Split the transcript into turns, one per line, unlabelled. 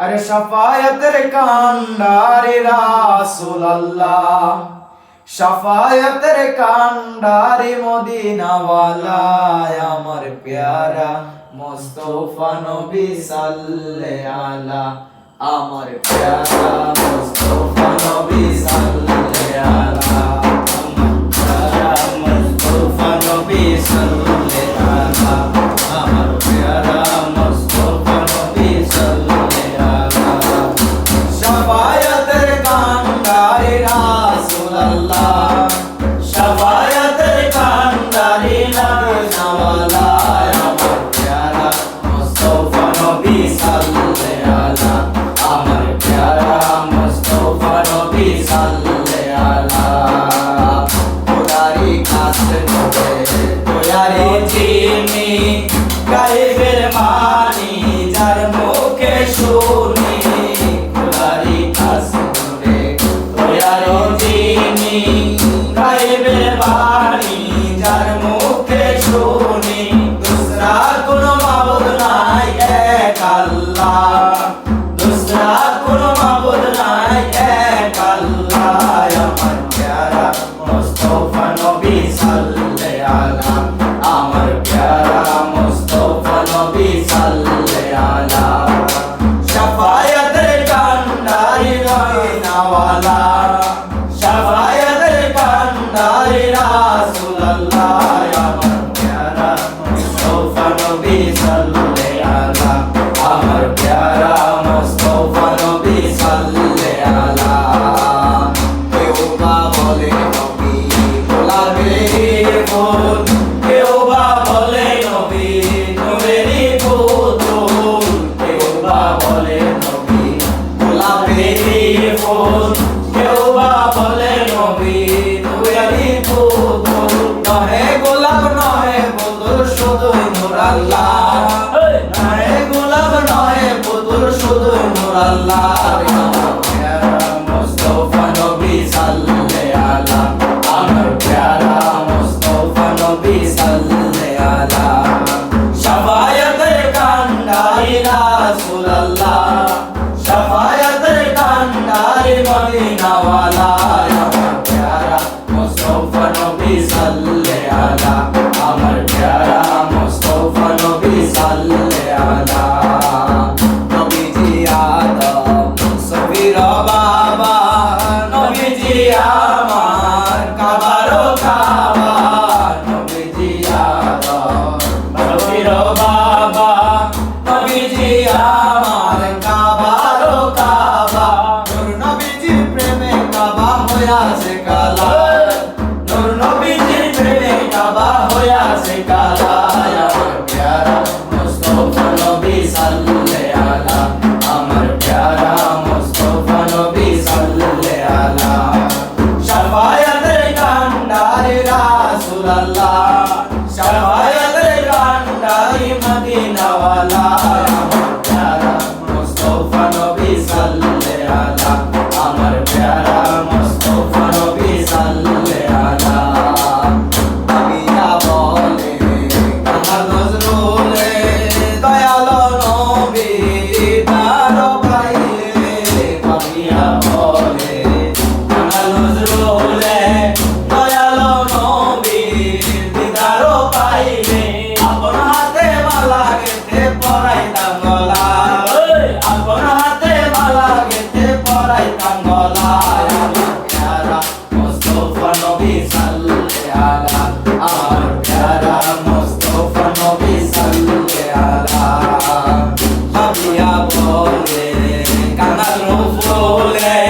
আরে শাফায়াতের কান্ডারি রাসূলুল্লাহ, শাফায়াতের কান্ডারি মদিনাওয়ালা, আমার প্যারা মুস্তাফা নবী সাল্লাল্লাহু আলা, আমার প্যারা মুস্তাফা নবী সাল্লাল্লাহু আলা, আমার প্যারা মুস্তাফা নবী সাল্লাল্লাহু আলা, আমার প্যারা মুস্তাফা নবী সাল্লাল্লাহু আলা। শাফায়াতের কান্ডারি রাসূলুল্লাহ, শাফায়াতের কান্ডারি মদিনাওয়ালা, আমার প্যারা মুস্তাফা নবী সাল্লাল্লাহু আলা, আমার প্যারা মুস্তাফা নবী সাল্লাল্লাহু আলা। খোদারি কাছে তোয়ারি চিনি গায়েবের মানি, যার মুখে শুনি খোদারি কাছে তোয়ারি চিনি গায়েবের বাণী, যার মুখে শুনি দুসরা কোনো মাবুদ নাই এক আল্লাহ, দুসরা কোনো মাবুদ নাই এক আল্লাহ, আমার প্যারা মুস্তাফা নবী সাল্লাল্লাহু আলা, আমার প্যারা মুস্তাফা নবী সাল্লাল্লাহু আলা। শাফায়াতের কান্ডারি মদিনাওয়ালা, শাফায়াতের কান্ডারি রাসূলুল্লাহ, আমার প্যারা মুস্তাফা নবী সাল্লাল্লাহু আলা, আমার প্যারা মুস্তাফা নবী সাল্লাল্লাহু আলা। কেউ বা বলে নবী গোলাপের ফুল, কেউ বা বলে নবী নূরেরই পুতুল, কেউ বা বলে নবী গোলাপের ফুল, কেউ বা বলে নবী নূরেরই পুতুল। নহে গোলাপ নহে পুতুল, শুধুই নূর আল্লাহ, নহে গোলাপ নহে পুতুল, শুধুই নূর আল্লাহ, আমার প্যারা মুস্তাফা নবী সাল্লাল্লাহু আলা, আমার প্যারা মুস্তাফা নবী সাল্লাল্লাহু আলা। শাফায়াতের কান্ডারি রাসূলুল্লাহ, শাফায়াতের কান্ডারি মদিনাওয়ালা, আমার প্যারা মুস্তাফা নবী সাল্লাল্লাহু আলা, আমার প্যারা মুস্তাফা নবী সাল্লাল্লাহু আলা। নবীজি আদম সফির বাবা, নবীজি আমার কাবারও কাবা, নবীজি আদম সফির বাবা, নবীজি আমার কাবারও কাবা, নূর নবীজির প্রেমে কাবা হইয়াছে কালা, নূর নবীজির প্রেমে কাবা হইয়াছে কালা, আমার প্যারা মুস্তাফা নবী সাল্লাল্লাহু আলা, আমার প্যারা মুস্তাফা নবী সাল্লাল্লাহু আলা। শাফায়াতের কান্ডারি রাসূলুল্লাহ, শাফায়াতের কান্ডারি মদিনাওয়ালা, আমার প্যারা মুস্তাফা নবী সাল্লাল্লাহু আলা, আমার প্যারা মুস্তাফা নবী সাল্লাল্লাহু আলা। আমিনা বলে কাহা নজরুলে, দয়ালো নবী তার পাইলে, আমিনা বলে কাহা নজরুলে, দয়ালো নবী দিদার পাইলে, আপন হাতে মালা গেথে পরাইতাম গলা, আপন হাতে মালা গেথে পরাইতাম গলা, আমার প্যারা মুস্তাফা নবী সাল্লাল্লাহু আলা, আমার প্যারা মুস্তাফা নবী সাল্লাল্লাহু আলা। ভাবিয়া বলে কাঙাল ফুলে,